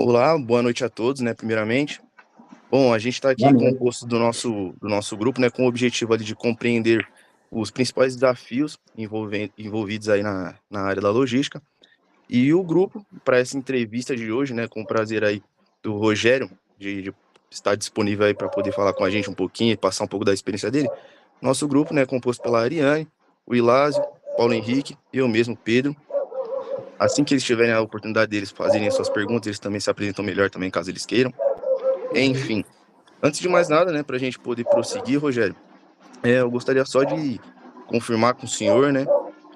Olá, boa noite a todos, né, primeiramente. Bom, a gente está Boa aqui noite. composto do nosso grupo, né, com o objetivo ali de compreender os principais desafios envolvidos aí na área da logística. E o grupo, para essa entrevista de hoje, né, com o prazer aí do Rogério, de estar disponível aí para poder falar com a gente um pouquinho e passar um pouco da experiência dele. Nosso grupo, né, composto pela Ariane, o Ilásio, Paulo Henrique e eu mesmo, Pedro. Assim que eles tiverem a oportunidade deles fazerem as suas perguntas, eles também se apresentam melhor também, caso eles queiram. Enfim, antes de mais nada, né, para a gente poder prosseguir, Rogério, eu gostaria só de confirmar com o senhor, né,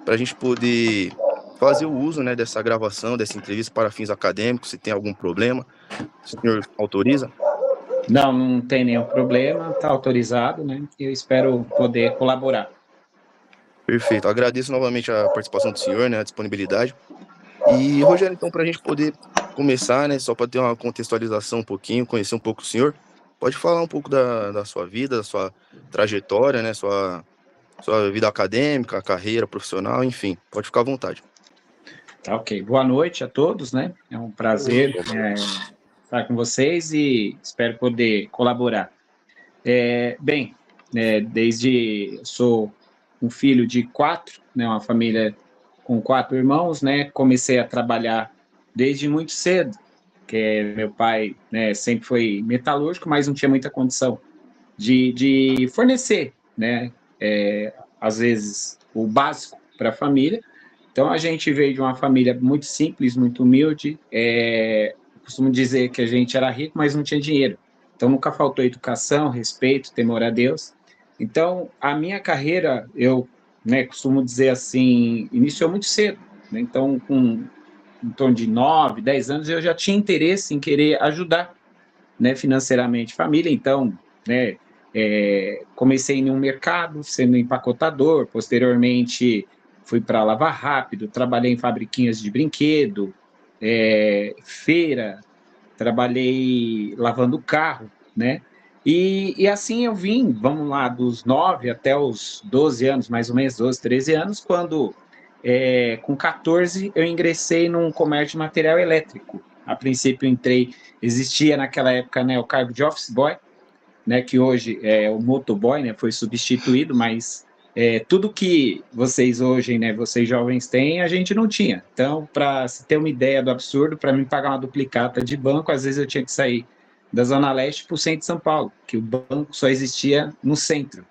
para a gente poder fazer o uso, né, dessa gravação, dessa entrevista para fins acadêmicos, se tem algum problema, o senhor autoriza? Não, não tem nenhum problema, está autorizado, né? Eu espero poder colaborar. Perfeito. Agradeço novamente a participação do senhor, né, a disponibilidade. E, Rogério, então, para a gente poder começar, né, só para ter uma contextualização um pouquinho, conhecer um pouco o senhor, pode falar um pouco da sua vida, da sua trajetória, né, sua vida acadêmica, carreira profissional, enfim, pode ficar à vontade. Tá, ok. Boa noite a todos, né? É um prazer estar com vocês e espero poder colaborar. Bem, desde sou um filho de quatro, né? Uma família com quatro irmãos, né? Comecei a trabalhar desde muito cedo, que meu pai, né, sempre foi metalúrgico, mas não tinha muita condição de fornecer, né, às vezes, o básico para a família. Então, a gente veio de uma família muito simples, muito humilde. Costumo dizer que a gente era rico, mas não tinha dinheiro. Então, nunca faltou educação, respeito, temor a Deus. Então, a minha carreira, eu, né, costumo dizer assim, iniciou muito cedo. Né? Então, com em torno de 9, 10 anos, eu já tinha interesse em querer ajudar, né, financeiramente a família. Então, né, comecei em um mercado, sendo empacotador, posteriormente fui para Lava Rápido, trabalhei em fabriquinhas de brinquedo, feira, trabalhei lavando carro, né? E assim eu vim, vamos lá, dos 9 até os 12 anos, mais ou menos, 12, 13 anos, quando, com 14, eu ingressei num comércio de material elétrico. A princípio, entrei, existia naquela época, né, o cargo de office boy, né, que hoje é o motoboy, né, foi substituído, mas tudo que vocês hoje, né, vocês jovens têm, a gente não tinha. Então, para se ter uma ideia do absurdo, para mim pagar uma duplicata de banco, às vezes eu tinha que sair da Zona Leste para o centro de São Paulo, que o banco só existia no centro.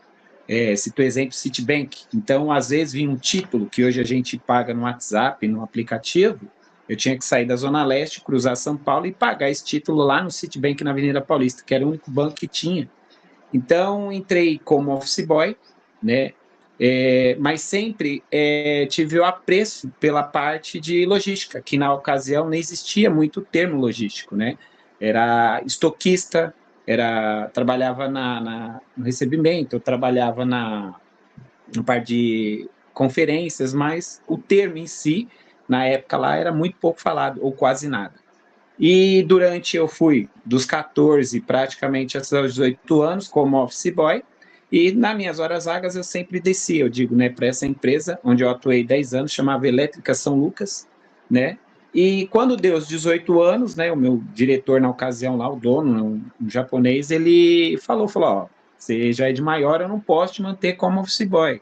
Cito o exemplo Citibank. Então, às vezes, vinha um título que hoje a gente paga no WhatsApp, no aplicativo, eu tinha que sair da Zona Leste, cruzar São Paulo e pagar esse título lá no Citibank, na Avenida Paulista, que era o único banco que tinha. Então, entrei como office boy, né? Mas sempre tive o apreço pela parte de logística, que na ocasião não existia muito termo logístico, né? Era estoquista, trabalhava no recebimento, eu trabalhava na parte de conferências, mas o termo em si, na época lá, era muito pouco falado, ou quase nada. E durante eu fui dos 14 praticamente até os 18 anos como office boy, e nas minhas horas vagas eu sempre descia, eu digo, né, para essa empresa onde eu atuei 10 anos, chamava Elétrica São Lucas, né? E quando deu os 18 anos, né, o meu diretor na ocasião lá, o dono, um japonês, ele falou, ó, você já é de maior, eu não posso te manter como office boy.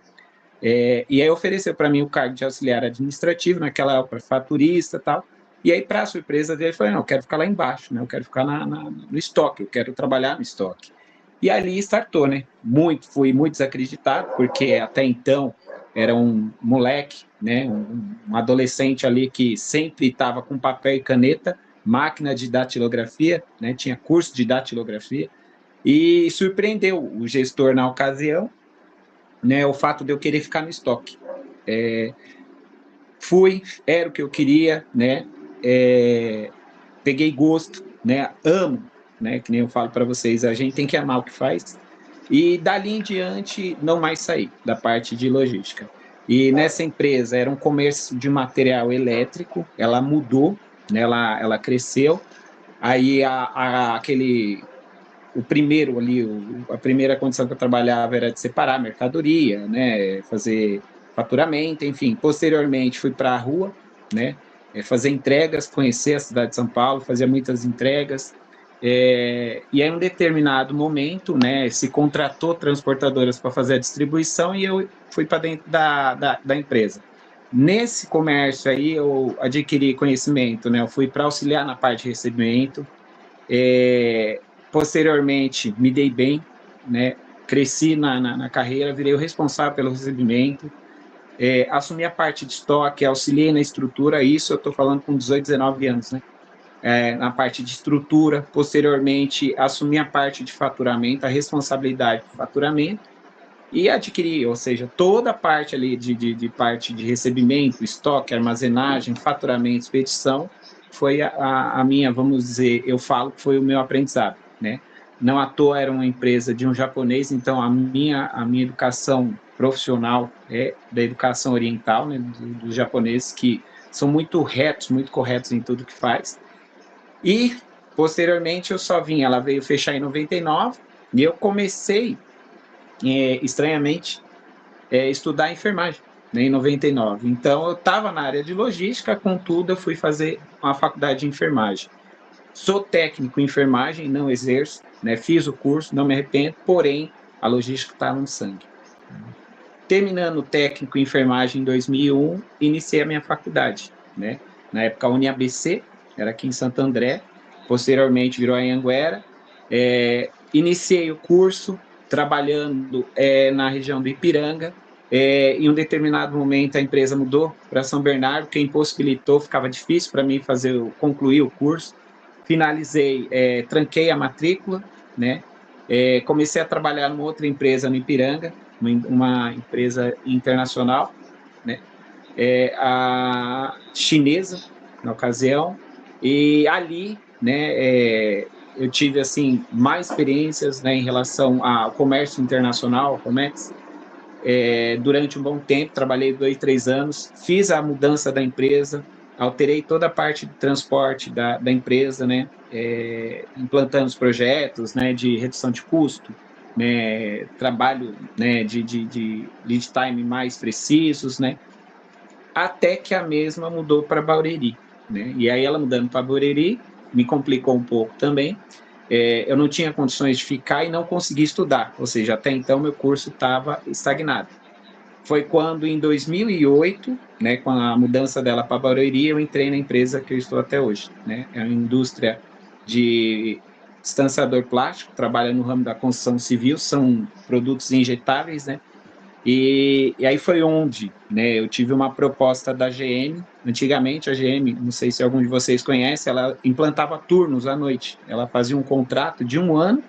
E aí ofereceu para mim o cargo de auxiliar administrativo, naquela época, faturista e tal. E aí, para a surpresa dele, eu falei, não, eu quero ficar lá embaixo, né? Eu quero ficar no estoque, eu quero trabalhar no estoque. E ali startou, né? Fui muito desacreditado, porque até então era um moleque, né? Um adolescente ali que sempre estava com papel e caneta, máquina de datilografia, né? Tinha curso de datilografia, e surpreendeu o gestor na ocasião, né, o fato de eu querer ficar no estoque. Era o que eu queria, né? Peguei gosto, né? Amo, né? Que nem eu falo para vocês, a gente tem que amar o que faz. E dali em diante, não mais saí da parte de logística. E nessa empresa era um comércio de material elétrico, ela mudou, né? Ela cresceu. Aí o primeiro ali, a primeira condição que eu trabalhava era de separar mercadoria, né, fazer faturamento, enfim. Posteriormente fui para a rua, né, fazer entregas, conhecer a cidade de São Paulo, fazia muitas entregas. E aí, em um determinado momento, né, se contratou transportadoras para fazer a distribuição e eu fui para dentro da empresa. Nesse comércio aí, eu adquiri conhecimento, né, eu fui para auxiliar na parte de recebimento. Posteriormente, me dei bem, né, cresci na carreira, virei o responsável pelo recebimento. Assumi a parte de estoque, auxiliei na estrutura, isso eu estou falando com 18, 19 anos, né? Na parte de estrutura, posteriormente assumi a parte de faturamento, a responsabilidade do faturamento e adquiri, ou seja, toda a parte ali de parte de recebimento, estoque, armazenagem, faturamento, expedição, foi a minha, vamos dizer, eu falo que foi o meu aprendizado, né? Não à toa era uma empresa de um japonês, então a minha educação profissional é da educação oriental, né, dos japoneses, que são muito retos, muito corretos em tudo que faz. E, posteriormente, eu só vim, ela veio fechar em 99, e eu comecei, estranhamente, estudar enfermagem, né, em 99. Então, eu estava na área de logística, contudo, eu fui fazer uma faculdade de enfermagem. Sou técnico em enfermagem, não exerço, né, fiz o curso, não me arrependo, porém, a logística está no sangue. Terminando o técnico em enfermagem em 2001, iniciei a minha faculdade, né? Na época, a UniABC, era aqui em Santo André, posteriormente virou a Anhanguera. Iniciei o curso trabalhando na região do Ipiranga. Em um determinado momento, a empresa mudou para São Bernardo, que impossibilitou, ficava difícil para mim concluir o curso. Finalizei, tranquei a matrícula, né? Comecei a trabalhar numa outra empresa no Ipiranga, uma empresa internacional, né? A chinesa, na ocasião, e ali, né, eu tive, assim, mais experiências, né, em relação ao comércio internacional, Comex. Durante um bom tempo, trabalhei 2, 3 anos, fiz a mudança da empresa, alterei toda a parte de transporte da empresa, né, implantando os projetos, né, de redução de custo, né, trabalho, né, de lead time mais precisos, né, até que a mesma mudou para Barueri, né, e aí ela mudando para Barueri me complicou um pouco também. Eu não tinha condições de ficar e não consegui estudar, ou seja, até então meu curso estava estagnado. Foi quando, em 2008, né, com a mudança dela para Barueri, eu entrei na empresa que eu estou até hoje, né? É uma indústria de distanciador plástico, trabalha no ramo da construção civil, são produtos injetáveis, né? E aí foi onde, né, eu tive uma proposta da GM. Antigamente a GM, não sei se algum de vocês conhece, ela implantava turnos à noite. Ela fazia um contrato de 1 ano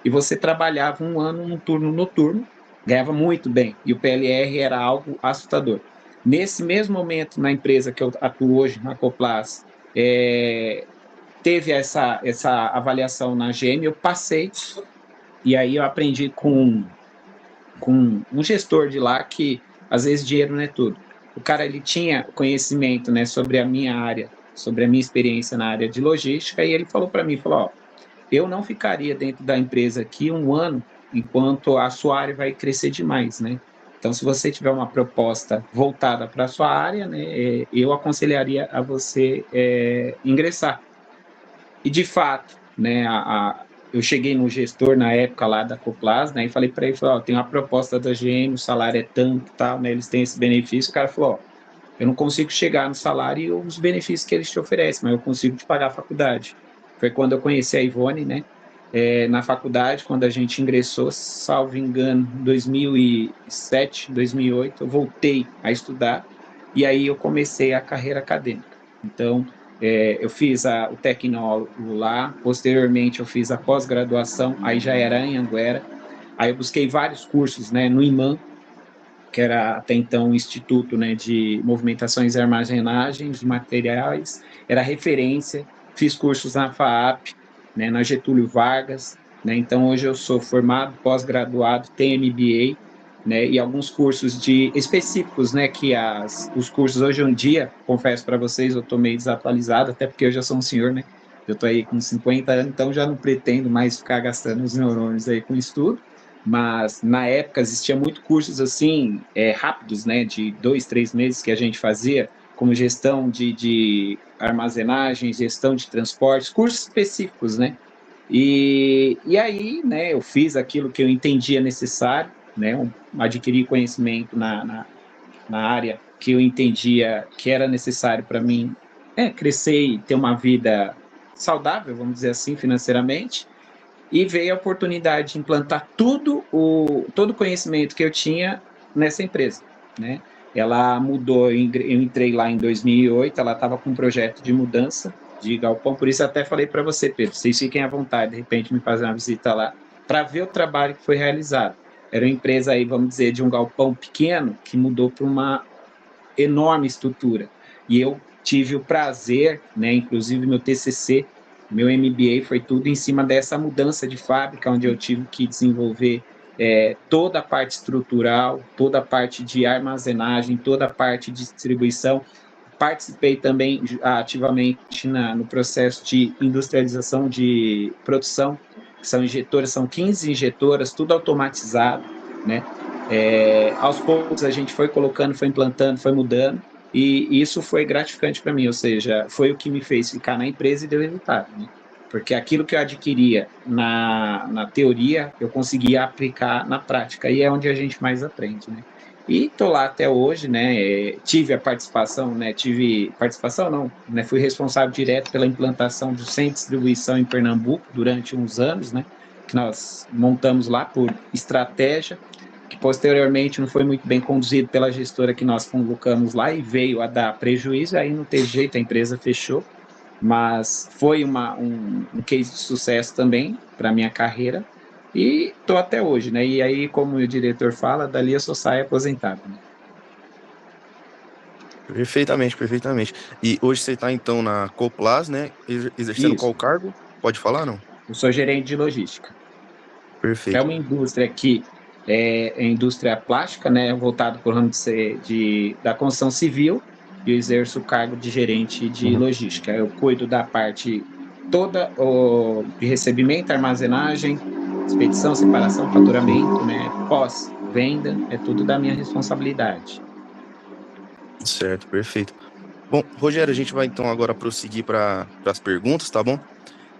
e você trabalhava 1 ano num turno noturno, ganhava muito bem, e o PLR era algo assustador. Nesse mesmo momento, na empresa que eu atuo hoje, na Coplas, teve essa avaliação na GM, eu passei, e aí eu aprendi com um gestor de lá que, às vezes, dinheiro não é tudo. O cara, ele tinha conhecimento, né, sobre a minha área, sobre a minha experiência na área de logística, e ele falou para mim, falou, ó, eu não ficaria dentro da empresa aqui 1 ano enquanto a sua área vai crescer demais, né? Então, se você tiver uma proposta voltada para a sua área, né, eu aconselharia a você ingressar. E, de fato, né, eu cheguei no gestor na época lá da Coplas, né, e falei para ele, falei, ó, tem uma proposta da GM, o salário é tanto, tal, né, eles têm esse benefício. O cara falou, ó, eu não consigo chegar no salário e os benefícios que eles te oferecem, mas eu consigo te pagar a faculdade. Foi quando eu conheci a Ivone, né? Na faculdade, quando a gente ingressou, salvo engano, em 2007, 2008, eu voltei a estudar e aí eu comecei a carreira acadêmica. Então, eu fiz o tecnólogo lá, posteriormente eu fiz a pós-graduação, aí já era em Anguera, aí eu busquei vários cursos, né, no IMAN, que era até então o Instituto, né, de Movimentações e Armazenagens de Materiais, era referência, fiz cursos na FAAP, né, na Getúlio Vargas, né, então hoje eu sou formado, pós-graduado, tenho MBA, né, e alguns cursos específicos, né, que os cursos hoje em dia, confesso para vocês, eu estou meio desatualizado, até porque eu já sou um senhor, né, eu estou aí com 50 anos, então já não pretendo mais ficar gastando os neurônios aí com estudo, mas na época existia muito cursos assim, rápidos, né, de 2, 3 meses que a gente fazia, como gestão de armazenagem, gestão de transportes, cursos específicos, né? E aí, né, eu fiz aquilo que eu entendia necessário, né, adquiri conhecimento na área que eu entendia que era necessário para mim crescer e ter uma vida saudável, vamos dizer assim, financeiramente, e veio a oportunidade de implantar todo o conhecimento que eu tinha nessa empresa, né? Ela mudou, eu entrei lá em 2008, ela estava com um projeto de mudança de galpão, por isso até falei para você, Pedro, vocês fiquem à vontade, de repente me fazer uma visita lá, para ver o trabalho que foi realizado. Era uma empresa aí, vamos dizer, de um galpão pequeno, que mudou para uma enorme estrutura. E eu tive o prazer, né, inclusive meu TCC, meu MBA foi tudo em cima dessa mudança de fábrica, onde eu tive que desenvolver toda a parte estrutural, toda a parte de armazenagem, toda a parte de distribuição. Participei também ativamente no processo de industrialização de produção, que são injetoras, são 15 injetoras, tudo automatizado, né? Aos poucos a gente foi colocando, foi implantando, foi mudando, e isso foi gratificante para mim, ou seja, foi o que me fez ficar na empresa e deu resultado, né? Porque aquilo que eu adquiria na teoria, eu conseguia aplicar na prática, e é onde a gente mais aprende, né? E estou lá até hoje, né? Tive a participação, né? Tive participação, não, né? Fui responsável direto pela implantação do centro de distribuição em Pernambuco durante uns anos, né? Que nós montamos lá por estratégia, que posteriormente não foi muito bem conduzido pela gestora que nós colocamos lá e veio a dar prejuízo, aí não teve jeito, a empresa fechou, mas foi um case de sucesso também para a minha carreira, e estou até hoje, né? E aí, como o diretor fala, dali eu só saio aposentado, né? Perfeitamente, perfeitamente. E hoje você está então na Coplas, né? Exercendo qual Isso, cargo? Pode falar, não? eu sou gerente de logística. É Perfeito. uma indústria que é indústria plástica, né, voltado para o ramo da construção civil, e eu exerço o cargo de gerente de Uhum. logística. Eu cuido da parte toda de recebimento, armazenagem, expedição, separação, faturamento, né, pós-venda, é tudo da minha responsabilidade. Certo, perfeito. Bom, Rogério, a gente vai então agora prosseguir para as perguntas, tá bom?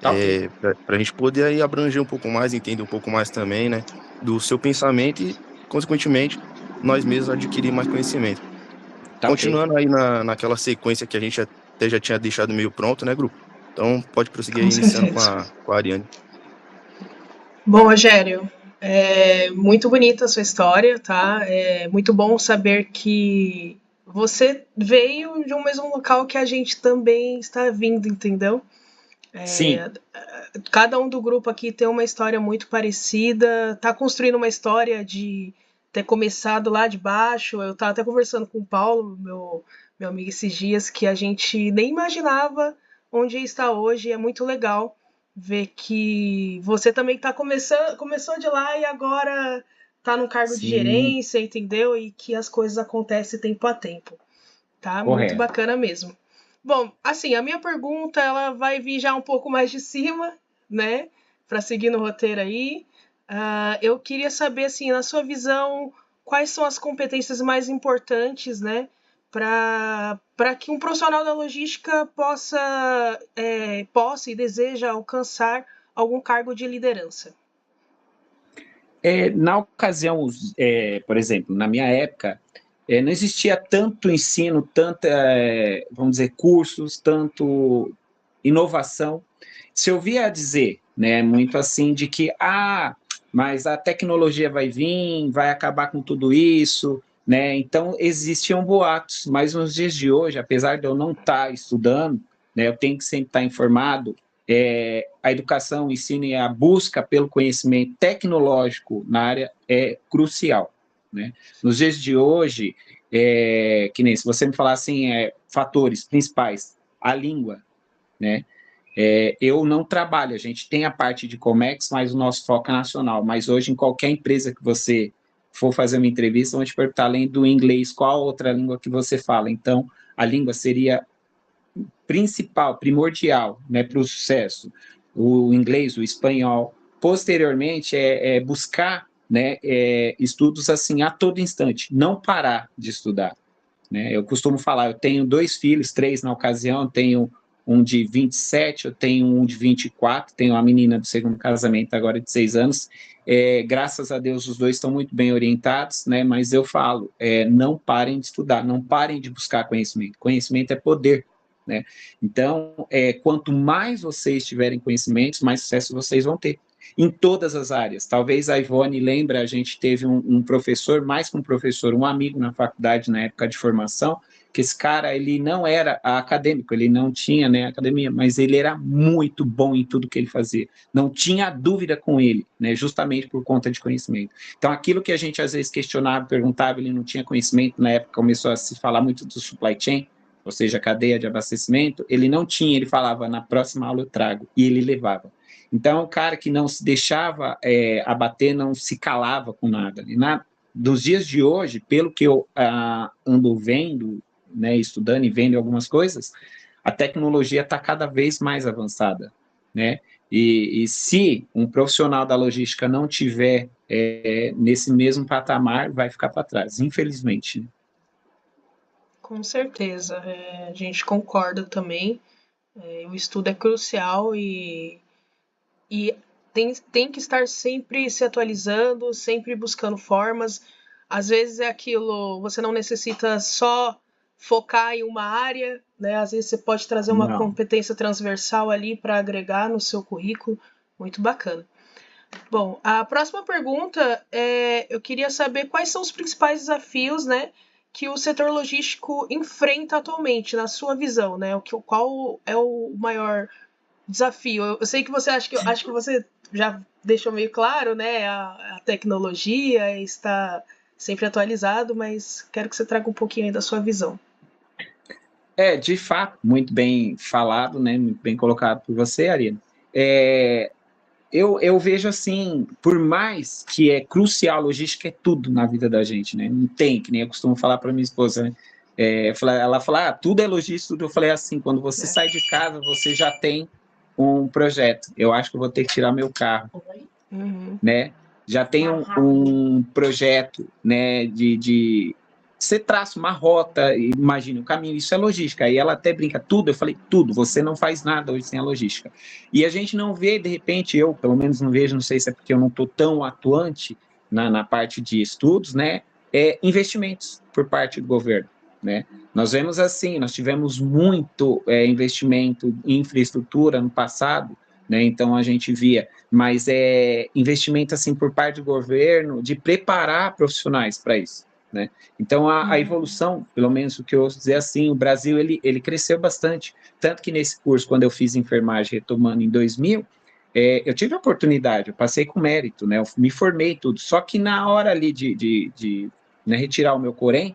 Tá ok, Para a gente poder aí abranger um pouco mais, entender um pouco mais também, né, do seu pensamento e, consequentemente, nós mesmos adquirir mais conhecimento. tá ok. Continuando aí naquela sequência que a gente até já tinha deixado meio pronto, né, grupo? Então, pode prosseguir Com aí, iniciando certeza. com a Ariane. Bom, Rogério, é muito bonita a sua história, tá? É muito bom saber que você veio de um mesmo local que a gente também está vindo, entendeu? Sim, Cada um do grupo aqui tem uma história muito parecida, tá construindo uma história de ter começado lá de baixo. Eu tava até conversando com o Paulo, meu amigo, esses dias, que a gente nem imaginava onde está hoje. É muito legal ver que você também tá começou de lá e agora tá no cargo de sim, gerência, entendeu? E que as coisas acontecem tempo a tempo, tá? Muito correto. bacana mesmo. Bom, assim, a minha pergunta ela vai vir já um pouco mais de cima, né? Para seguir no roteiro aí. Eu queria saber, assim, na sua visão, quais são as competências mais importantes, né? Para que um profissional da logística possa e deseja alcançar algum cargo de liderança. Na ocasião, por exemplo, na minha época, não existia tanto ensino, tanta, vamos dizer, cursos, tanto inovação. Se ouvia dizer, né, muito assim, de que, mas a tecnologia vai vir, vai acabar com tudo isso, né? Então, existiam boatos, mas nos dias de hoje, apesar de eu não estar estudando, né, eu tenho que sempre estar informado, a educação, o ensino e a busca pelo conhecimento tecnológico na área é crucial, né? Nos dias de hoje, que nem se você me falar assim, fatores principais, a língua, né? Eu não trabalho, a gente tem a parte de Comex, mas o nosso foco é nacional. Mas hoje, em qualquer empresa que você for fazer uma entrevista, vão te perguntar, além do inglês, qual outra língua que você fala. Então, a língua seria principal, primordial, né, para o sucesso. O inglês, o espanhol. Posteriormente, buscar, né, estudos assim a todo instante, não parar de estudar. né? Eu costumo falar, eu tenho 2 filhos, 3 na ocasião, eu tenho um de 27, eu tenho um de 24, tenho uma menina do segundo casamento agora de 6 anos, graças a Deus os dois estão muito bem orientados, né? Mas eu falo, não parem de estudar, não parem de buscar conhecimento, conhecimento é poder, né? Então, quanto mais vocês tiverem conhecimentos, mais sucesso vocês vão ter, em todas as áreas. Talvez a Ivone lembra, a gente teve um professor, mais que um professor, um amigo na faculdade, na época de formação, que esse cara, ele não era acadêmico, ele não tinha, né, academia, mas ele era muito bom em tudo que ele fazia. Não tinha dúvida com ele, né, justamente por conta de conhecimento. Então, aquilo que a gente às vezes questionava, perguntava, ele não tinha conhecimento, na época começou a se falar muito do supply chain, ou seja, a cadeia de abastecimento, ele não tinha, ele falava, na próxima aula eu trago, e ele levava. Então, o cara que não se deixava abater, não se calava com nada. E dos dias de hoje, pelo que eu ando vendo, né, estudando e vendo algumas coisas, a tecnologia está cada vez mais avançada, né? E se um profissional da logística não tiver nesse mesmo patamar, vai ficar para trás, infelizmente. Né? Com certeza, a gente concorda também. O estudo é crucial e tem que estar sempre se atualizando, sempre buscando formas. Às vezes é aquilo, você não necessita só focar em uma área, né? Às vezes você pode trazer uma competência transversal ali para agregar no seu currículo. Muito bacana. Bom, a próxima pergunta eu queria saber quais são os principais desafios, né, que o setor logístico enfrenta atualmente, na sua visão, né? Qual é o maior desafio? Eu sei que você acho que você já deixou meio claro, né? A tecnologia está sempre atualizado, mas quero que você traga um pouquinho aí da sua visão. De fato, muito bem falado, né? Muito bem colocado por você, Ariane. Eu vejo assim, por mais que é crucial, logística é tudo na vida da gente, né? Não tem, que nem eu costumo falar para minha esposa, né? Ela fala, tudo é logística, tudo. Eu falei assim, quando você sai de casa, você já tem um projeto. Eu acho que eu vou ter que tirar meu carro, né? Já tem um projeto, né, você traça uma rota, imagina o caminho, isso é logística. Aí ela até brinca, tudo, eu falei, tudo, você não faz nada hoje sem a logística. E a gente não vê, de repente, eu pelo menos não vejo, não sei se é porque eu não estou tão atuante na parte de estudos, né, investimentos por parte do governo, né. Nós vemos assim, nós tivemos muito investimento em infraestrutura no passado, né, então a gente via, mas investimento assim por parte do governo de preparar profissionais para isso. Né? Então, a evolução, pelo menos o que eu ouço dizer assim, o Brasil ele cresceu bastante. Tanto que nesse curso, quando eu fiz enfermagem retomando em 2000, eu tive a oportunidade, eu passei com mérito, né? Eu me formei tudo. Só que na hora ali de né, retirar o meu Corém,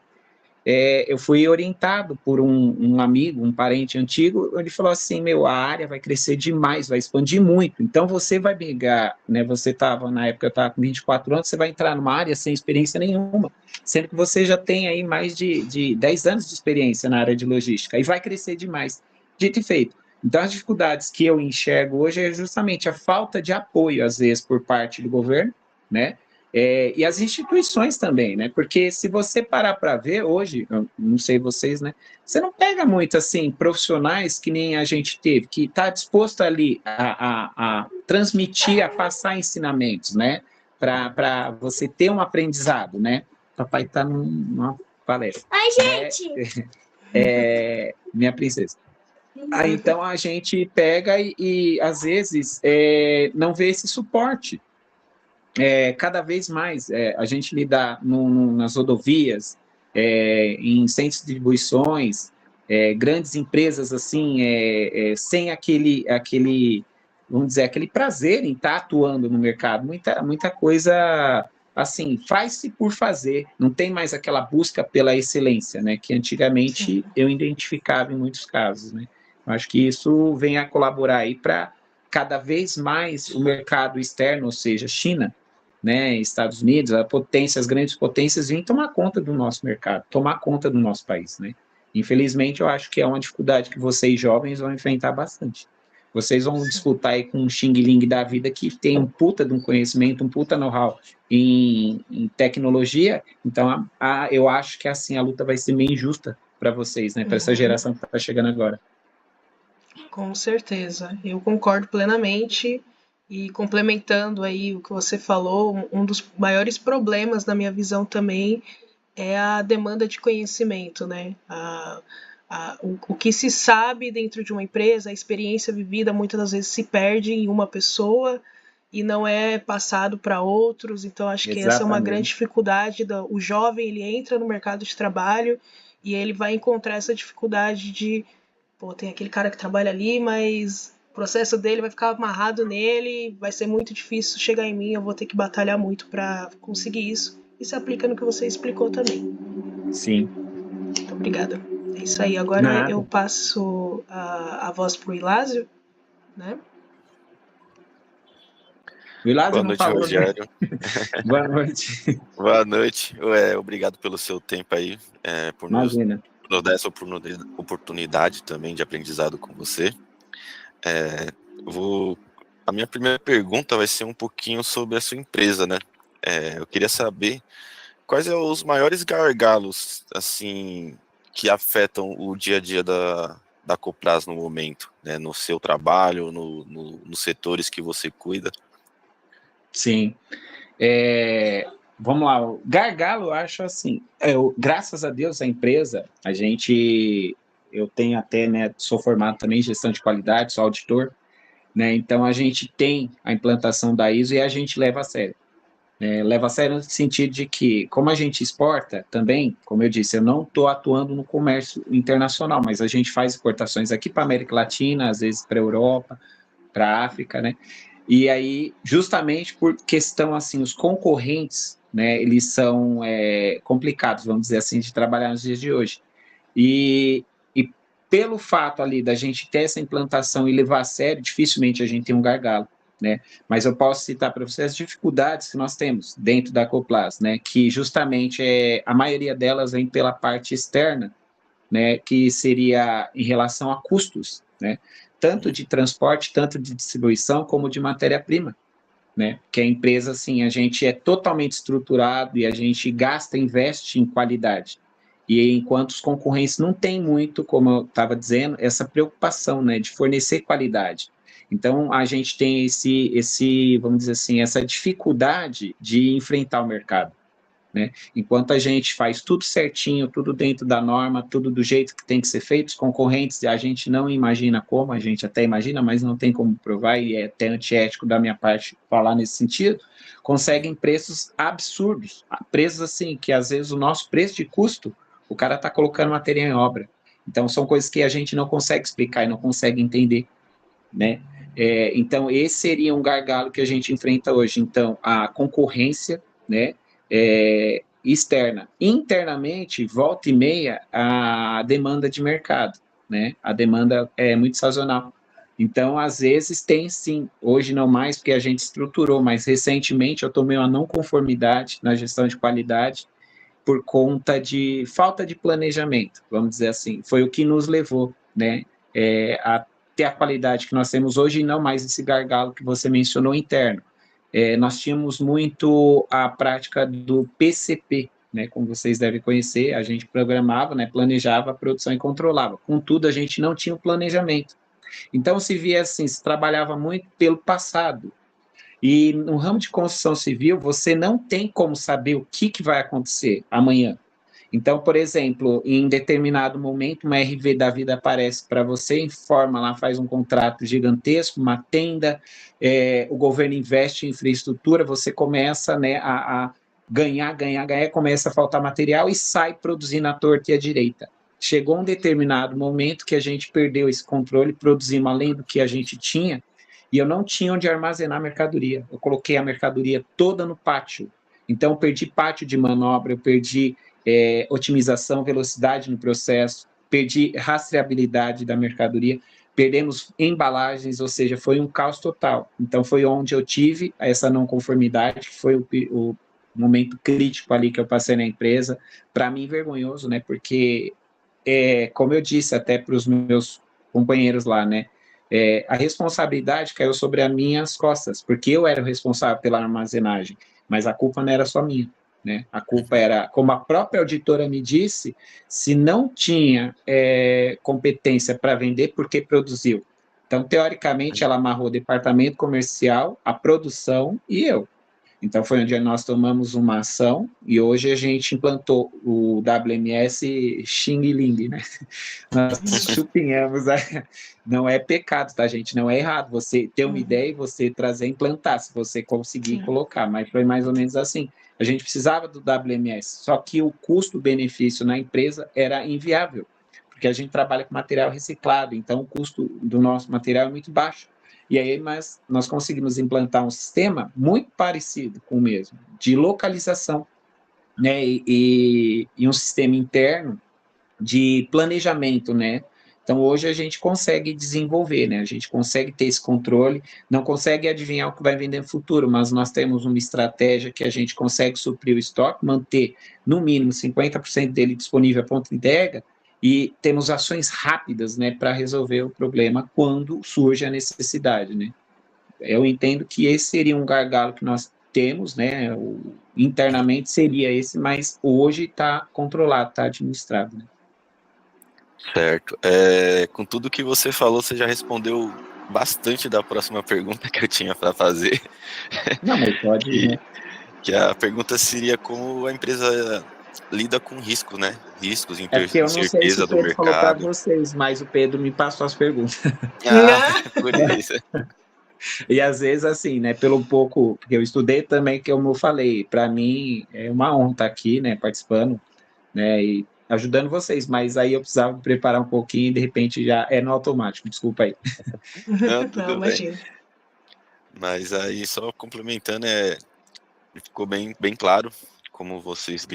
eu fui orientado por um amigo, um parente antigo, ele falou assim, a área vai crescer demais, vai expandir muito, então você vai brigar, né, na época eu estava com 24 anos, você vai entrar numa área sem experiência nenhuma, sendo que você já tem aí mais de 10 anos de experiência na área de logística, e vai crescer demais, dito e feito. Então, as dificuldades que eu enxergo hoje é justamente a falta de apoio, às vezes, por parte do governo, né, e as instituições também, né? Porque se você parar para ver hoje, eu não sei vocês, né? Você não pega muito assim profissionais que nem a gente teve, que está disposto ali a transmitir, a passar ensinamentos, né? Para você ter um aprendizado, né? Papai está numa palestra. Ai, gente! Minha princesa. Então a gente pega e às vezes não vê esse suporte. Cada vez mais a gente lida nas rodovias, em centros de distribuições, grandes empresas assim, sem aquele, vamos dizer, aquele prazer em estar atuando no mercado. Muita coisa assim, faz-se por fazer, não tem mais aquela busca pela excelência, né, que antigamente eu identificava em muitos casos, né. Eu acho que isso vem a colaborar aí para cada vez mais o mercado externo, ou seja, China, né, Estados Unidos, as grandes potências vêm tomar conta do nosso mercado, tomar conta do nosso país, né? Infelizmente, eu acho que é uma dificuldade que vocês jovens vão enfrentar bastante. Vocês vão disputar aí com um Xing Ling da vida que tem um puta de um conhecimento, um puta know-how em tecnologia. Então, eu acho que assim a luta vai ser meio injusta para vocês, né? Para essa geração que está chegando agora. Com certeza, eu concordo plenamente. E complementando aí o que você falou, um dos maiores problemas na minha visão também é a demanda de conhecimento, né? O que se sabe dentro de uma empresa, a experiência vivida muitas das vezes se perde em uma pessoa e não é passado para outros. Então acho que essa é uma grande dificuldade. O jovem, ele entra no mercado de trabalho e ele vai encontrar essa dificuldade de, pô, tem aquele cara que trabalha ali, mas o processo dele vai ficar amarrado nele, vai ser muito difícil chegar em mim, eu vou ter que batalhar muito para conseguir isso. E se aplica no que você explicou também. Sim. Muito obrigada. É isso aí. Agora eu passo a voz para o Ilásio, né? O Ilásio Boa não noite, falou, Rogério. Né? Boa noite. Boa noite. Obrigado pelo seu tempo aí, por nos dar essa oportunidade também de aprendizado com você. A minha primeira pergunta vai ser um pouquinho sobre a sua empresa, né? Eu queria saber quais são os maiores gargalos, assim, que afetam o dia a dia da Coplas no momento, né? No seu trabalho, nos setores que você cuida. Sim. Vamos lá, o gargalo, eu acho assim, graças a Deus a empresa, eu tenho até, né, sou formado também em gestão de qualidade, sou auditor, né, então a gente tem a implantação da ISO e a gente leva a sério. Leva a sério no sentido de que, como a gente exporta também, como eu disse, eu não estou atuando no comércio internacional, mas a gente faz exportações aqui para a América Latina, às vezes para a Europa, para a África, né? E aí, justamente por questão, assim, os concorrentes, né, eles são complicados, vamos dizer assim, de trabalhar nos dias de hoje. E pelo fato ali da gente ter essa implantação e levar a sério, dificilmente a gente tem um gargalo, né? Mas eu posso citar para vocês as dificuldades que nós temos dentro da Coplas, né? Que justamente a maioria delas vem pela parte externa, né? Que seria em relação a custos, né? Tanto de transporte, tanto de distribuição, como de matéria-prima, né? Que a empresa, assim, a gente é totalmente estruturado e a gente gasta, investe em qualidade. E enquanto os concorrentes não têm muito, como eu estava dizendo, essa preocupação, né, de fornecer qualidade. Então, a gente tem vamos dizer assim, essa dificuldade de enfrentar o mercado, né? Enquanto a gente faz tudo certinho, tudo dentro da norma, tudo do jeito que tem que ser feito, os concorrentes, a gente não imagina como, a gente até imagina, mas não tem como provar, e é até antiético da minha parte falar nesse sentido, conseguem preços absurdos, preços assim, que às vezes o nosso preço de custo, o cara está colocando material em obra. Então, são coisas que a gente não consegue explicar e não consegue entender, né? Então, esse seria um gargalo que a gente enfrenta hoje. Então, a concorrência, né, externa. Internamente, volta e meia, a demanda de mercado, né? A demanda é muito sazonal. Então, às vezes, tem sim, hoje não mais, porque a gente estruturou, mas recentemente eu tomei uma não conformidade na gestão de qualidade por conta de falta de planejamento, vamos dizer assim. Foi o que nos levou, né, a ter a qualidade que nós temos hoje e não mais esse gargalo que você mencionou interno. Nós tínhamos muito a prática do PCP, né, como vocês devem conhecer, a gente programava, né, planejava a produção e controlava. Contudo, a gente não tinha o planejamento. Então, se via assim, se trabalhava muito pelo passado. E no ramo de construção civil, você não tem como saber o que vai acontecer amanhã. Então, por exemplo, em determinado momento, uma RV da vida aparece para você, informa lá, faz um contrato gigantesco, uma tenda, o governo investe em infraestrutura, você começa, né, a ganhar, começa a faltar material e sai produzindo à torta e à direita. Chegou um determinado momento que a gente perdeu esse controle, produzimos além do que a gente tinha, e eu não tinha onde armazenar a mercadoria. Eu coloquei a mercadoria toda no pátio. Então, eu perdi pátio de manobra, eu perdi otimização, velocidade no processo, perdi rastreabilidade da mercadoria, perdemos embalagens, ou seja, foi um caos total. Então, foi onde eu tive essa não conformidade, foi o momento crítico ali que eu passei na empresa, para mim vergonhoso, né, porque, como eu disse até para os meus companheiros lá, né, a responsabilidade caiu sobre as minhas costas, porque eu era o responsável pela armazenagem, mas a culpa não era só minha, né? A culpa era, como a própria auditora me disse, se não tinha competência para vender, por que produziu? Então, teoricamente, ela amarrou o departamento comercial, a produção e eu. Então, foi onde nós tomamos uma ação e hoje a gente implantou o WMS Xing Ling, né? Nós chupinhamos, não é pecado, tá, gente? Não é errado você ter uma ideia e você trazer e implantar, se você conseguir colocar, mas foi mais ou menos assim. A gente precisava do WMS, só que o custo-benefício na empresa era inviável, porque a gente trabalha com material reciclado, então o custo do nosso material é muito baixo. E aí nós conseguimos implantar um sistema muito parecido com o mesmo, de localização, né, e um sistema interno de planejamento, né? Então, hoje a gente consegue desenvolver, né? A gente consegue ter esse controle, não consegue adivinhar o que vai vender no futuro, mas nós temos uma estratégia que a gente consegue suprir o estoque, manter no mínimo 50% dele disponível a ponto de entrega, e temos ações rápidas, né, para resolver o problema quando surge a necessidade, né? Eu entendo que esse seria um gargalo que nós temos, né? Internamente seria esse, mas hoje está controlado, está administrado, né? Certo. Com tudo que você falou, você já respondeu bastante da próxima pergunta que eu tinha para fazer. Não, mas pode, né? Que a pergunta seria como a empresa lida com risco, né? Riscos, É porque eu não sei se incerteza o do Pedro falou para mercado. vocês, mas o Pedro me passou as perguntas. Por isso. E às vezes, assim, né, pelo pouco que eu estudei também, que eu falei, para mim é uma honra estar aqui, né, participando, né, e ajudando vocês, mas aí eu precisava me preparar um pouquinho e de repente já é no automático, desculpa aí. Não, Não, tudo bem. imagina. Mas aí, só complementando, ficou bem claro como vocês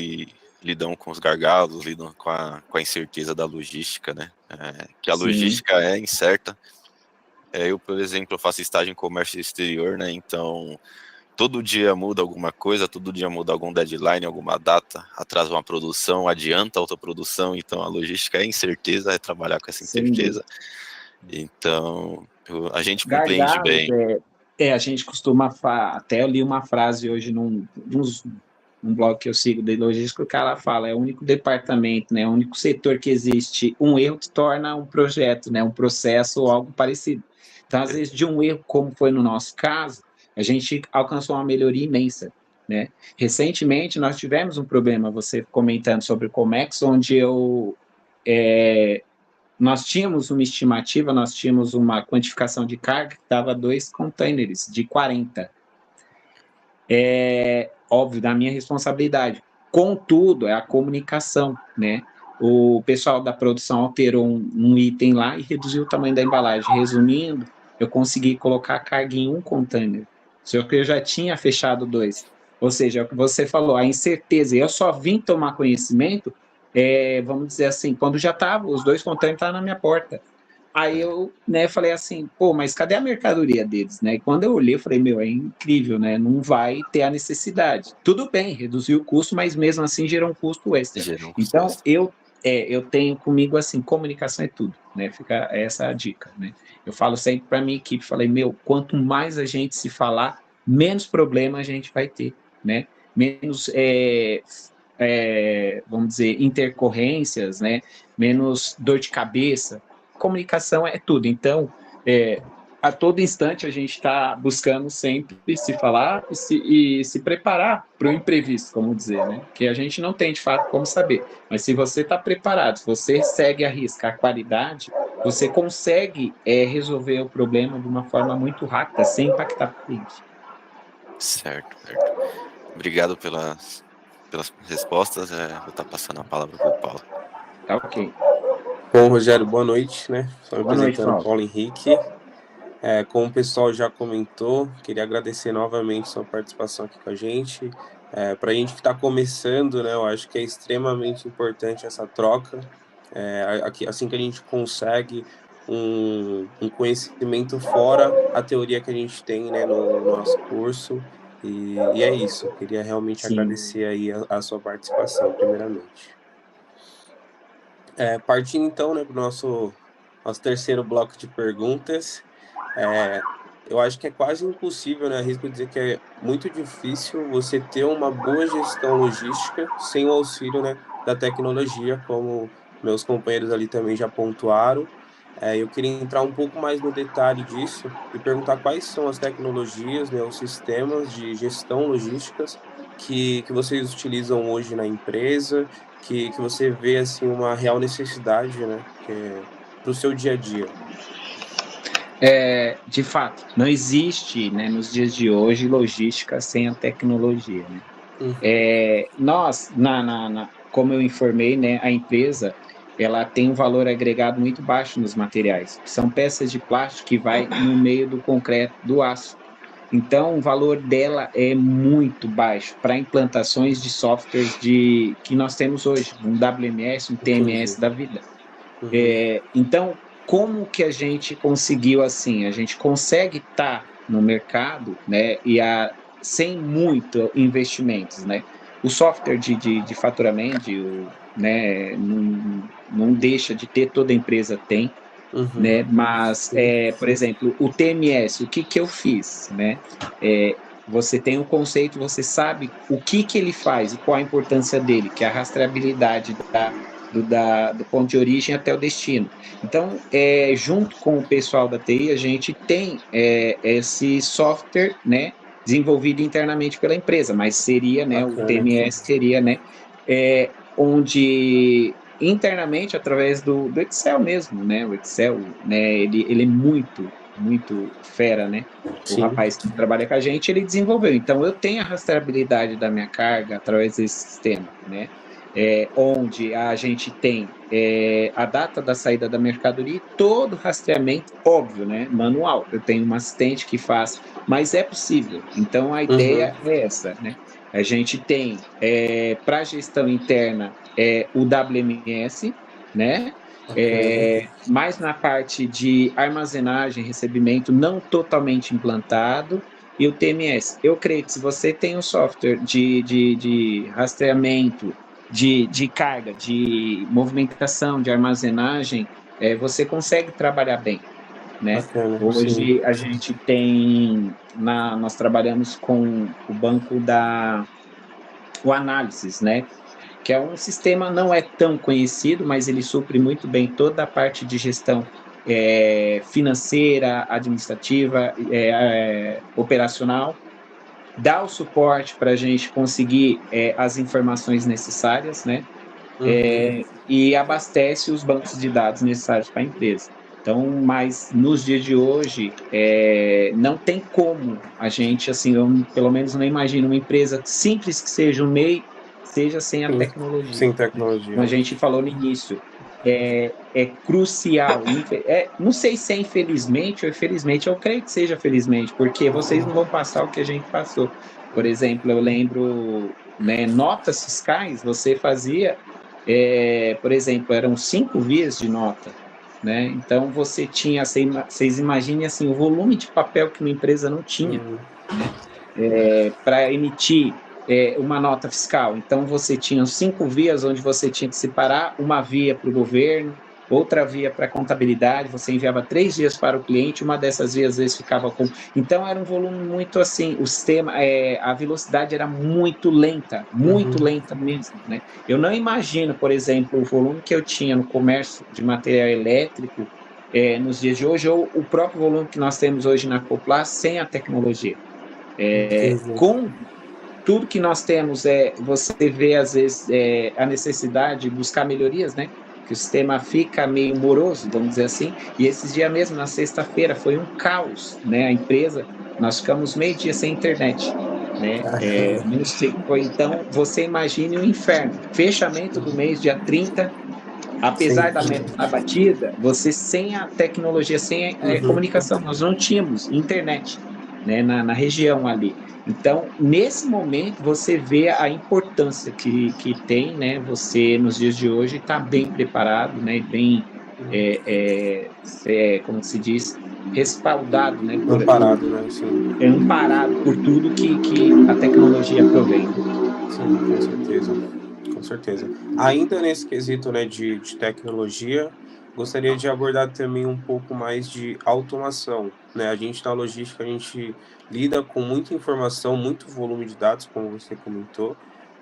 lidam com os gargalos, lidam com a incerteza da logística, né? Que a Sim. logística é incerta. Eu, por exemplo, eu faço estágio em comércio exterior, né? Então, todo dia muda alguma coisa, todo dia muda algum deadline, alguma data, atrasa uma produção, adianta outra produção. Então, a logística é incerteza, é trabalhar com essa incerteza. Então, a gente compreende Gargalos, bem. a gente costuma até eu li uma frase hoje num blog que eu sigo de logística, o cara fala, é o único departamento, né, o único setor que existe um erro que torna um projeto, né, um processo ou algo parecido. Então, às vezes, de um erro, como foi no nosso caso, a gente alcançou uma melhoria imensa, né? Recentemente, nós tivemos um problema, você comentando sobre o Comex, onde nós tínhamos uma estimativa, nós tínhamos uma quantificação de carga que dava 2 containers de 40. Óbvio, da minha responsabilidade. Contudo, é a comunicação, né? O pessoal da produção alterou um item lá e reduziu o tamanho da embalagem. Resumindo, eu consegui colocar a carga em um container, só que eu já tinha fechado 2. Ou seja, é o que você falou, a incerteza. Eu só vim tomar conhecimento, vamos dizer assim, quando já estava, os 2 containers estavam na minha porta. Aí eu, né, falei assim, pô, mas cadê a mercadoria deles, né? E quando eu olhei, eu falei, meu, é incrível, né? Não vai ter a necessidade. Tudo bem, reduziu o custo, mas mesmo assim gerou um custo extra. Então, eu tenho comigo assim, comunicação é tudo, né? Fica essa a dica, né? Eu falo sempre para minha equipe, falei, meu, quanto mais a gente se falar, menos problema a gente vai ter, né? Menos, vamos dizer, intercorrências, né? Menos dor de cabeça. Comunicação é tudo. Então, a todo instante a gente está buscando sempre se falar e se preparar para o imprevisto, como dizer, né? Que a gente não tem de fato como saber. Mas se você está preparado, se você segue a risca, a qualidade, você consegue resolver o problema de uma forma muito rápida, sem impactar o cliente. Certo. Obrigado pelas respostas. Vou estar passando a palavra para o Paulo. Tá ok. Bom, Rogério, boa noite, né? Só me Boa noite, apresentando, Paulo Henrique. Como o pessoal já comentou, queria agradecer novamente sua participação aqui com a gente. Para a gente que está começando, né? Eu acho que é extremamente importante essa troca. Assim que a gente consegue um conhecimento fora a teoria que a gente tem, né, no nosso curso. E é isso. Queria realmente agradecer aí a sua participação, primeiramente. Partindo então, né, para o nosso terceiro bloco de perguntas, Eu acho que é quase impossível, né? Arrisco dizer que é muito difícil você ter uma boa gestão logística sem o auxílio, né, da tecnologia, como meus companheiros ali também já pontuaram. Eu queria entrar um pouco mais no detalhe disso e perguntar quais são as tecnologias, né, os sistemas de gestão logísticas que vocês utilizam hoje na empresa, que você vê assim uma real necessidade, né, para o seu dia a dia. De fato, não existe, né, nos dias de hoje logística sem a tecnologia, né? Nós, como eu informei, né, a empresa ela tem um valor agregado muito baixo nos materiais, que são peças de plástico que vai no meio do concreto, do aço. Então, o valor dela é muito baixo para implantações de softwares que nós temos hoje, um WMS, um TMS da vida. Então, como que a gente conseguiu assim? A gente consegue estar no mercado, né, sem muito investimentos, né? O software de faturamento, né, não deixa de ter, toda empresa tem, né? Mas, por exemplo, o TMS, o que eu fiz, né? Você tem um conceito, você sabe o que ele faz e qual a importância dele, que é a rastreabilidade do ponto de origem até o destino. Então, junto com o pessoal da TI, a gente tem esse software, né, desenvolvido internamente pela empresa, mas seria, né, o TMS seria, né, onde internamente, através do Excel mesmo, né, o Excel, né, ele é muito fera, né? Sim. O rapaz que trabalha com a gente, ele desenvolveu. Então, eu tenho a rastreabilidade da minha carga através desse sistema, né? Onde a gente tem a data da saída da mercadoria e todo o rastreamento, óbvio, né? Manual. Eu tenho um assistente que faz, mas é possível. Então, a ideia é essa, né? A gente tem, para a gestão interna, o WMS, né? Mais na parte de armazenagem, recebimento, não totalmente implantado, e o TMS. Eu creio que se você tem um software de rastreamento, de carga, de movimentação, de armazenagem, você consegue trabalhar bem, né? Hoje a gente tem, nós trabalhamos com o banco o Análisis, né? Que é um sistema, não é tão conhecido, mas ele supre muito bem toda a parte de gestão financeira, administrativa, operacional, dá o suporte para a gente conseguir as informações necessárias, né? E abastece os bancos de dados necessários para a empresa. Então, mas nos dias de hoje, não tem como a gente, assim, eu pelo menos não imagino uma empresa simples que seja o MEI, seja sem a tecnologia. Sem tecnologia. Como a gente falou no início, é crucial. Não sei se é infelizmente ou infelizmente, eu creio que seja felizmente, porque vocês não vão passar o que a gente passou. Por exemplo, eu lembro, né, notas fiscais, você fazia, por exemplo, eram 5 vias de nota, né? Então você tinha, vocês imaginem assim, o volume de papel que uma empresa não tinha, né, para emitir uma nota fiscal. Então você tinha 5 vias onde você tinha que separar uma via para o governo, outra via para a contabilidade, você enviava 3 vias para o cliente, uma dessas vias às vezes ficava com... Então era um volume muito assim, o sistema, a velocidade era muito lenta mesmo, né? Eu não imagino, por exemplo, o volume que eu tinha no comércio de material elétrico nos dias de hoje, ou o próprio volume que nós temos hoje na Coplas sem a tecnologia. Com tudo que nós temos, você vê às vezes a necessidade de buscar melhorias, né? Que o sistema fica meio moroso, vamos dizer assim, e esses dias mesmo, na sexta-feira, foi um caos, né? A empresa, nós ficamos meio dia sem internet, né? Então, você imagine o inferno, fechamento do mês, dia 30, apesar da meta estar batida, você sem a tecnologia, sem a comunicação, nós não tínhamos internet, né, na região ali. Então, nesse momento, você vê a importância que tem, né, você, nos dias de hoje, está bem preparado, né, bem, como se diz, respaldado, né, amparado, né? Sim. Amparado por tudo que a tecnologia provém. Sim, com certeza. Ainda nesse quesito, né, de tecnologia, gostaria de abordar também um pouco mais de automação, né? A gente na logística, a gente lida com muita informação, muito volume de dados, como você comentou,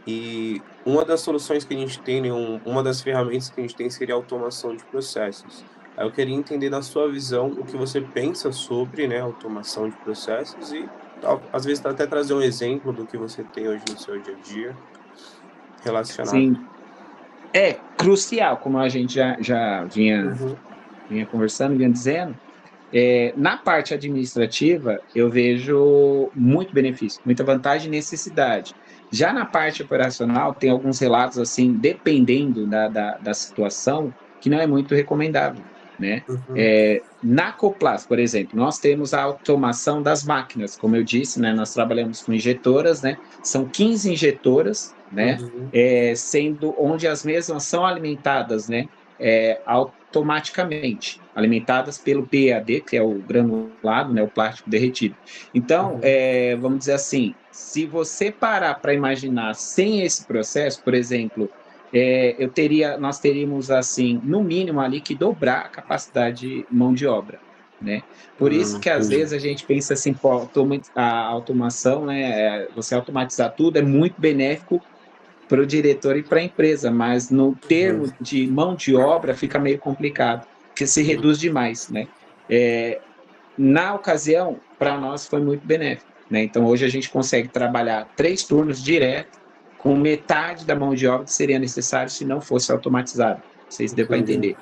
e uma das soluções que a gente tem, né, uma das ferramentas que a gente tem seria a automação de processos. Aí eu queria entender da sua visão o que você pensa sobre, né, automação de processos e às vezes até trazer um exemplo do que você tem hoje no seu dia a dia relacionado. Sim, é crucial, como a gente já vinha conversando, vinha dizendo. Na parte administrativa, eu vejo muito benefício, muita vantagem e necessidade. Já na parte operacional, tem alguns relatos, assim, dependendo da situação, que não é muito recomendável, né? Na Coplas, por exemplo, nós temos a automação das máquinas, como eu disse, né? Nós trabalhamos com injetoras, né? São 15 injetoras, né? Sendo onde as mesmas são alimentadas, né? Automaticamente, alimentadas pelo PEAD, que é o granulado, né, o plástico derretido. Então, vamos dizer assim, se você parar para imaginar sem esse processo, por exemplo, nós teríamos, assim, no mínimo ali que dobrar a capacidade de mão de obra, né? Por isso que às vezes a gente pensa assim, pô, a automação, né, você automatizar tudo é muito benéfico para o diretor e para a empresa, mas no termo de mão de obra fica meio complicado, porque se reduz demais, né? Na ocasião, para nós foi muito benéfico, né? Então, hoje a gente consegue trabalhar 3 turnos direto, com metade da mão de obra que seria necessário se não fosse automatizado. Não sei se deu para entender.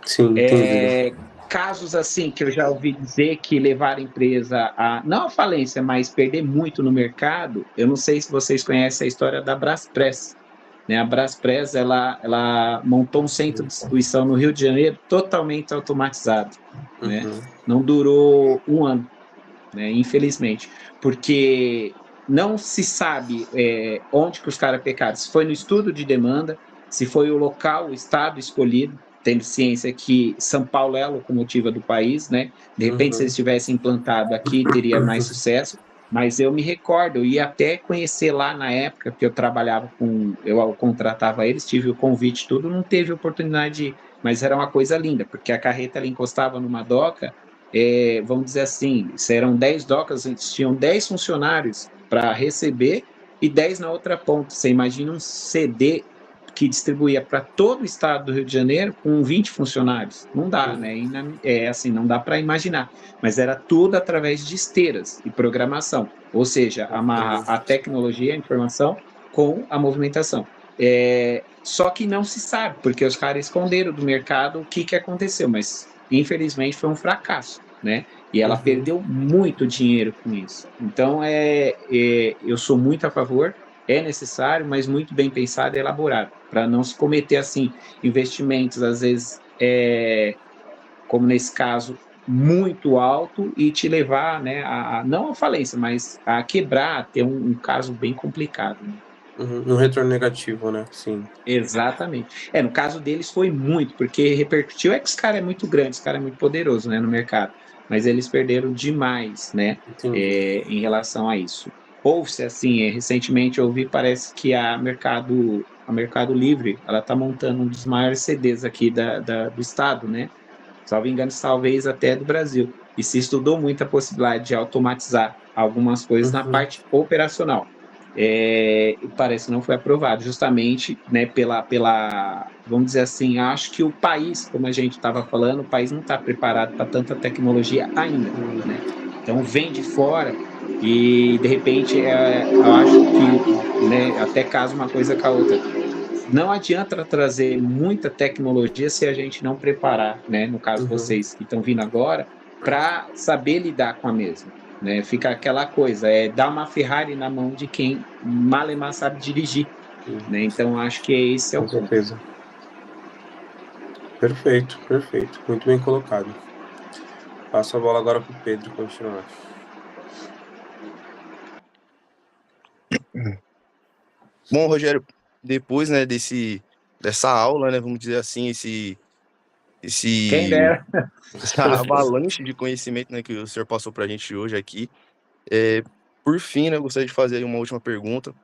Sim, entendi. Casos assim que eu já ouvi dizer que levaram a empresa a, não a falência, mas perder muito no mercado, eu não sei se vocês conhecem a história da Braspress, né? A Braspress, ela montou um centro de distribuição no Rio de Janeiro totalmente automatizado, né? Não durou 1 ano, né? Infelizmente, porque não se sabe onde que os caras pecaram, se foi no estudo de demanda, se foi o local, o estado escolhido, tendo ciência que São Paulo é a locomotiva do país, né? De repente, se eles tivessem implantado aqui, teria mais sucesso. Mas eu me recordo, eu ia até conhecer lá na época que eu trabalhava eu contratava eles, tive o convite, tudo, não teve oportunidade de ir, mas era uma coisa linda, porque a carreta ela encostava numa doca, vamos dizer assim, eram 10 docas, tinham 10 funcionários para receber e 10 na outra ponta. Você imagina um CD que distribuía para todo o estado do Rio de Janeiro com 20 funcionários. Não dá, né? Assim, não dá para imaginar. Mas era tudo através de esteiras e programação. Ou seja, amarrar a tecnologia, a informação com a movimentação. Só que não se sabe, porque os caras esconderam do mercado o que aconteceu, mas infelizmente foi um fracasso, né? E ela perdeu muito dinheiro com isso. Então, eu sou muito a favor, é necessário, mas muito bem pensado e elaborado, para não se cometer, assim, investimentos, às vezes, como nesse caso, muito alto e te levar, né, não a falência, mas a quebrar, ter um caso bem complicado. Né? Um retorno negativo, né? Sim. Exatamente. No caso deles foi muito, porque repercutiu, que esse cara é muito grande, esse cara é muito poderoso, né, no mercado, mas eles perderam demais, né, em relação a isso. Houve-se, assim, recentemente eu vi, parece que a Mercado Livre, ela está montando um dos maiores CDs aqui do estado, né, salvo engano, talvez até do Brasil, e se estudou muito a possibilidade de automatizar algumas coisas na parte operacional. Parece que não foi aprovado, justamente, né, vamos dizer assim, acho que o país, como a gente estava falando, o país não está preparado para tanta tecnologia ainda, né? Então vem de fora e de repente eu acho que, né, até casa uma coisa com a outra. Não adianta trazer muita tecnologia se a gente não preparar, né, no caso vocês que estão vindo agora, para saber lidar com a mesma. Né? Fica aquela coisa, dar uma Ferrari na mão de quem malemar sabe dirigir. Né? Então, acho que esse é o ponto. Com certeza. Perfeito. Muito bem colocado. Passo a bola agora para o Pedro continuar. Bom, Rogério, depois, né, dessa aula, né, vamos dizer assim, Quem dera. essa avalanche de conhecimento, né, que o senhor passou para a gente hoje aqui. Por fim, né, eu gostaria de fazer uma última pergunta.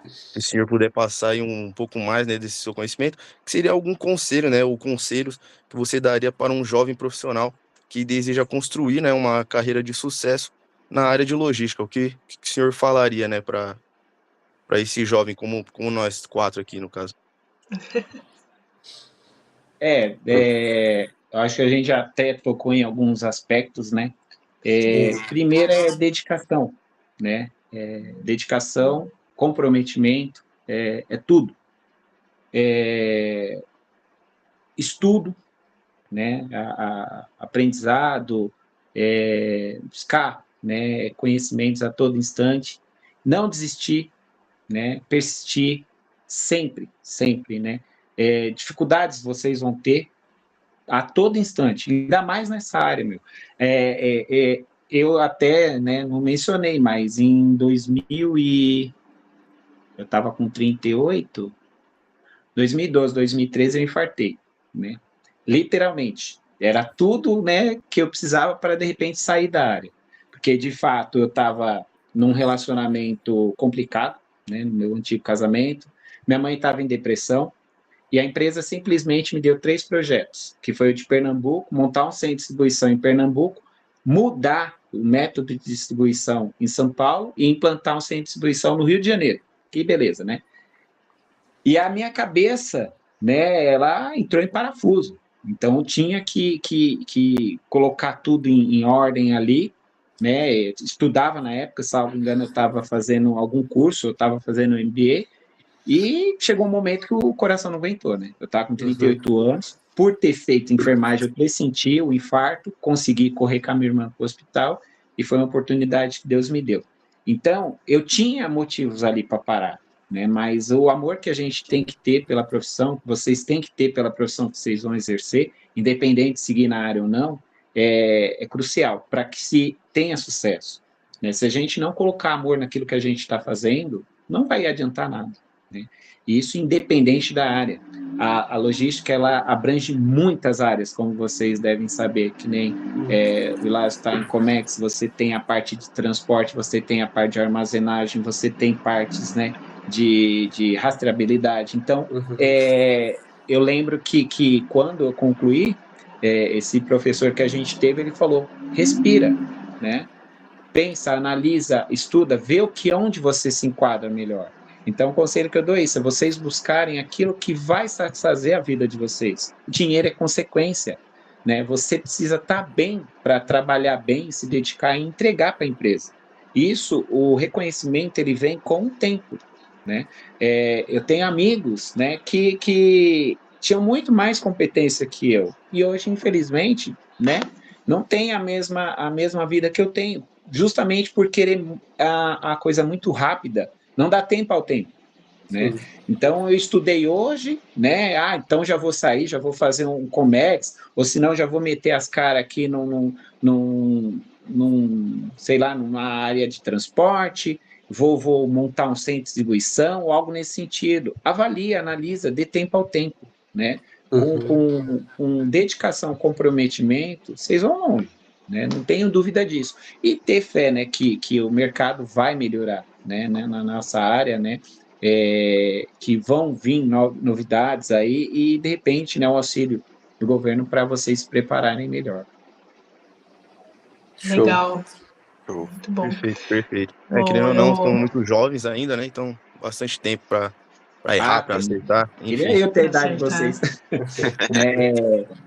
Se o senhor puder passar aí um pouco mais, né, desse seu conhecimento, que seria algum conselho, né, ou conselhos que você daria para um jovem profissional que deseja construir, né, uma carreira de sucesso na área de logística. O que o senhor falaria, né, para esse jovem como nós quatro aqui, no caso? Eu acho que a gente até tocou em alguns aspectos, né? Sim. Primeiro é dedicação, né? Dedicação, comprometimento, é tudo. Estudo, né? Aprendizado, buscar, né? Conhecimentos a todo instante, não desistir, né? Persistir sempre, sempre, né? Dificuldades vocês vão ter a todo instante, ainda mais nessa área, meu. Eu até, né, não mencionei, mas em 2000 eu estava com 38, 2012, 2013 eu infartei, né? Literalmente, era tudo, né, que eu precisava para de repente sair da área, porque de fato eu estava num relacionamento complicado, né, no meu antigo casamento, minha mãe estava em depressão, e a empresa simplesmente me deu 3 projetos, que foi o de Pernambuco, montar um centro de distribuição em Pernambuco, mudar o método de distribuição em São Paulo e implantar um centro de distribuição no Rio de Janeiro. Que beleza, né? E a minha cabeça, né, ela entrou em parafuso. Então, tinha que colocar tudo em ordem ali, né? Eu estudava na época, salvo engano, eu estava fazendo algum curso, eu estava fazendo MBA, e chegou um momento que o coração não aguentou, né? Eu estava com 38 anos, por ter feito enfermagem, eu pressenti o infarto, consegui correr com a minha irmã para o hospital, e foi uma oportunidade que Deus me deu. Então, eu tinha motivos ali para parar, né? Mas o amor que a gente tem que ter pela profissão, que vocês têm que ter pela profissão que vocês vão exercer, independente de seguir na área ou não, é crucial para que se tenha sucesso, né? Se a gente não colocar amor naquilo que a gente está fazendo, não vai adiantar nada, né? E isso independente da área. A logística, ela abrange muitas áreas, como vocês devem saber, que nem o Ilá está em Comex, você tem a parte de transporte, você tem a parte de armazenagem, você tem partes, né, de rastreabilidade. Então, eu lembro que quando eu concluí, esse professor que a gente teve, ele falou, respira, né? Pensa, analisa, estuda, vê onde você se enquadra melhor. Então, o conselho que eu dou é isso, é vocês buscarem aquilo que vai satisfazer a vida de vocês. O dinheiro é consequência, né? Você precisa estar bem para trabalhar bem, se dedicar e entregar para a empresa. Isso, o reconhecimento, ele vem com o tempo, né? Eu tenho amigos, né, que tinham muito mais competência que eu, e hoje, infelizmente, né, não tem a mesma vida que eu tenho, justamente por querer a coisa muito rápida, não dá tempo ao tempo, né? Então eu estudei hoje, né? Então já vou sair, já vou fazer um Comex, ou senão já vou meter as caras aqui sei lá, numa área de transporte, vou montar um centro de distribuição, ou algo nesse sentido. Avalia, analisa, dê tempo ao tempo, né? Com dedicação, comprometimento, vocês vão longe, né? Não tenho dúvida disso. E ter fé, né, que o mercado vai melhorar, né, na nossa área, né? Que vão vir novidades aí e, de repente, né, o auxílio do governo para vocês se prepararem melhor. Legal. Show. Muito bom. Perfeito, perfeito. Bom, Querendo ou não, são muito jovens ainda, né? Então, bastante tempo para errar, para acertar, Queria enfim. eu ter a idade de vocês.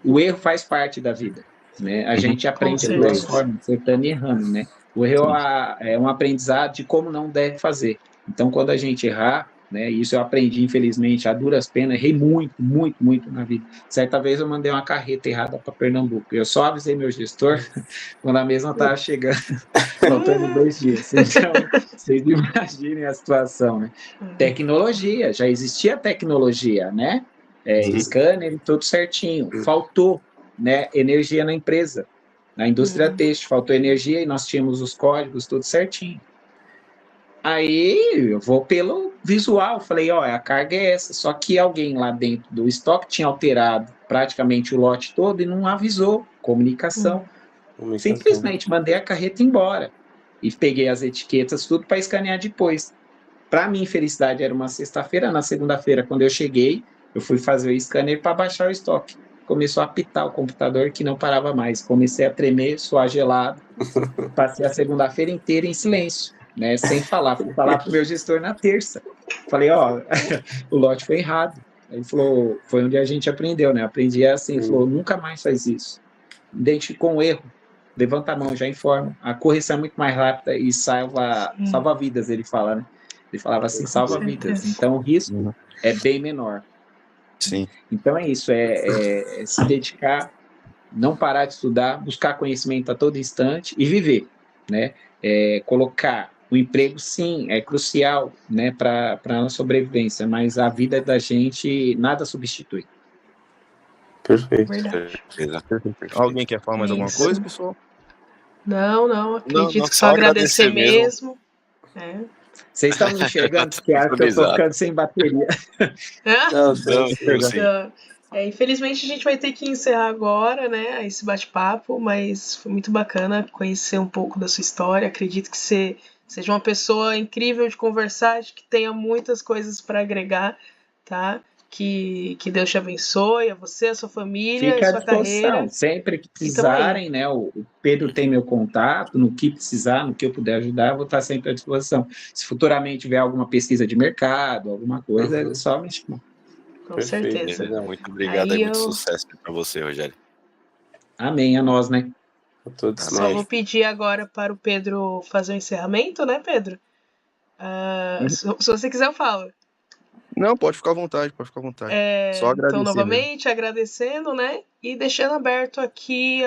O erro faz parte da vida, né? A gente aprende de duas formas, acertando e errando, né? O erro é um aprendizado de como não deve fazer. Então, quando a gente errar, né? Isso eu aprendi, infelizmente, a duras penas, errei muito, muito, muito na vida. Certa vez eu mandei uma carreta errada para Pernambuco. Eu só avisei meu gestor quando a mesma estava chegando, faltando 2 dias. Então, vocês imaginem a situação, né? Tecnologia, já existia tecnologia, né? Scanner, tudo certinho. Faltou, né, energia na empresa, na indústria têxtil, faltou energia e nós tínhamos os códigos, tudo certinho. Aí eu vou pelo visual, falei, a carga é essa, só que alguém lá dentro do estoque tinha alterado praticamente o lote todo e não avisou, comunicação. Simplesmente mandei a carreta embora e peguei as etiquetas tudo para escanear depois. para minha infelicidade, era uma sexta-feira. Na segunda-feira, quando eu cheguei, eu fui fazer o scanner para baixar o estoque. Começou a apitar o computador que não parava mais. Comecei a tremer, suar gelado. Passei a segunda-feira inteira em silêncio, né? Sem falar. Fui falar para o meu gestor na terça. Falei, ó, o lote foi errado. Ele falou, foi onde a gente aprendeu, né? Aprendi assim, ele falou, nunca mais faz isso. Identificou um erro, levanta a mão, já informa. A correção é muito mais rápida e salva vidas, ele fala, né? Ele falava assim, salva vidas. Então, o risco é bem menor. Sim. Então, é isso, é se dedicar, não parar de estudar, buscar conhecimento a todo instante e viver, né? Colocar o emprego, sim, é crucial, né, para a nossa sobrevivência, mas a vida da gente nada substitui. Perfeito. Verdade. Alguém quer falar mais alguma Isso. coisa, pessoal? Não, acredito que só só agradecer mesmo. mesmo. Vocês estão me enxergando porque acho que eu estou ficando sem bateria. Não, Então, infelizmente a gente vai ter que encerrar agora, né, esse bate-papo, mas foi muito bacana conhecer um pouco da sua história. Acredito que você seja uma pessoa incrível de conversar, que tenha muitas coisas para agregar, tá? Que Deus te abençoe, a você, a sua família, Fica a à sua disposição. carreira. Sempre que precisarem, né? O Pedro tem meu contato, no que precisar, no que eu puder ajudar, eu vou estar sempre à disposição. Se futuramente tiver alguma pesquisa de mercado, alguma coisa, é só me chamar. Com Perfeito. certeza. Muito obrigado Aí e muito sucesso para você, Rogério. Amém, a nós, né? A todos Só nós. vou pedir agora para o Pedro fazer o encerramento, né, Pedro? Se você quiser, eu falo. Não, pode ficar à vontade, pode ficar à vontade. Só agradecer Então, mesmo. novamente, agradecendo, né? E deixando aberto aqui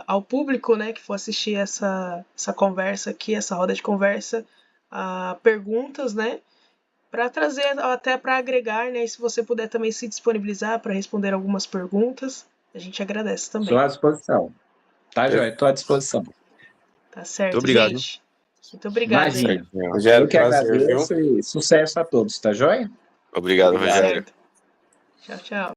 ao público, né, que for assistir essa conversa aqui, essa roda de conversa, perguntas, né? Para trazer, até para agregar, né? E se você puder também se disponibilizar para responder algumas perguntas, a gente agradece também. Estou à disposição. Tá, Joia? Estou à disposição. Tá certo, Muito obrigado. gente. Muito obrigada. Imagina. Rogério, Eu que prazer, agradeço viu? e sucesso a todos, tá joia? Obrigado, Tá Rogério. certo. Tchau, tchau.